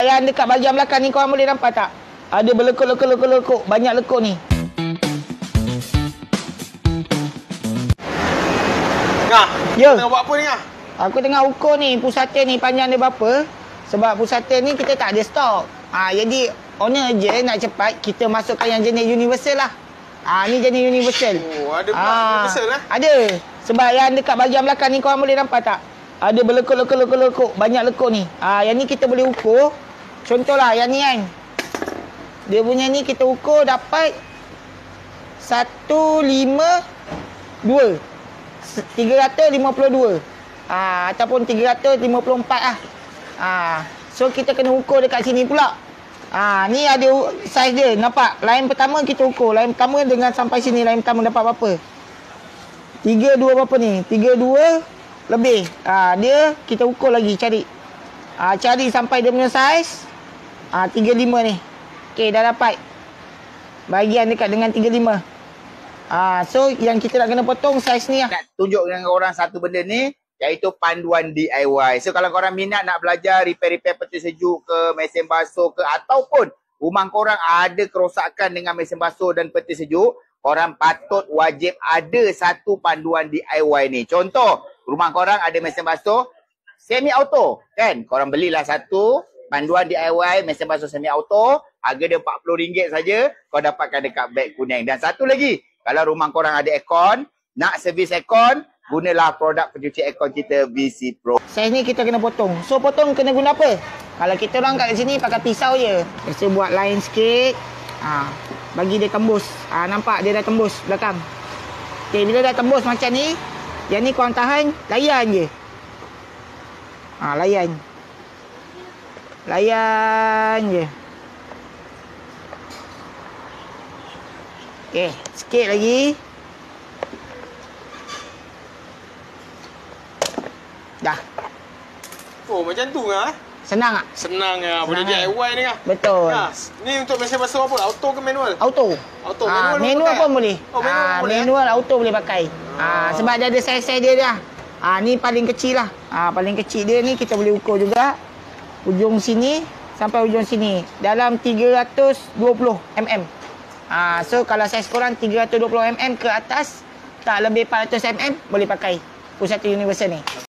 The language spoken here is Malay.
Yang dekat bahagian belakang ni korang boleh nampak tak? Ada berlekuk-lekuk. Banyak lekuk ni. Ngah, Ya. tengah buat apa ni Ngah? Aku tengah ukur ni pusat ni panjang dia berapa. Sebab pusat ni kita tak ada stok. Jadi owner je nak cepat kita masukkan yang jenis universal lah. Ni jenis universal. Oh, ada pula universal lah. Ada. Sebab yang dekat bahagian belakang ni korang boleh nampak tak? Ada berlekuk-lekuk. Banyak lekuk ni. Yang ni kita boleh ukur. Contohlah yang ni kan. Dia punya ni kita ukur dapat 152. 352. Ataupun 354 lah. So kita kena ukur dekat sini pula. Ni ada saiz dia. Nampak? Line pertama kita ukur. Line pertama dengan sampai sini. Line pertama dapat berapa? 32 berapa ni? 32 lebih. Dia kita ukur lagi. Cari. Cari sampai dia punya saiz. 35 ni. Okey, dah dapat. Bahagian dekat dengan 35. So yang kita nak kena potong saiz ni lah. Nak tunjuk dengan orang satu benda ni, iaitu panduan DIY. So kalau korang minat nak belajar repair-repair peti sejuk ke, mesin basuh ke, ataupun rumah korang ada kerosakan dengan mesin basuh dan peti sejuk, korang patut wajib ada satu panduan DIY ni. Contoh, rumah korang ada mesin basuh semi auto, kan? Korang belilah satu panduan DIY mesin basuh semi auto, harga dia RM40 saja, kau dapatkan dekat beg kuning. Dan satu lagi, kalau rumah korang ada aircon, nak servis aircon, gunalah produk pencuci aircon kita VC Pro. Saiz ni kita kena potong. So potong kena guna apa? Kalau kita orang kat sini pakai pisau je. Kita buat line sikit. Bagi dia tembus. Nampak dia dah tembus belakang. Okey, bila dah tembus macam ni, yang ni korang tahan, layan je. Layan. Layan je. Okey, sikit lagi. Dah. Oh, macam tu Ngah. Senang tak? Senang Ngah. Boleh Senang, DIY ni Ngah. Betul. Ngah, ni untuk mesin basuh apa? Auto ke manual? Auto. Auto. Manual pun boleh. Oh, manual boleh. Manual auto boleh pakai. Sebab dia ada saiz-saiz dia dah. Ni paling kecil lah. Paling kecil dia ni kita boleh ukur juga. Ujung sini sampai ujung sini. Dalam 320 mm. So kalau saiz korang 320 mm ke atas, tak lebih 400 mm, boleh pakai pusat universal ni.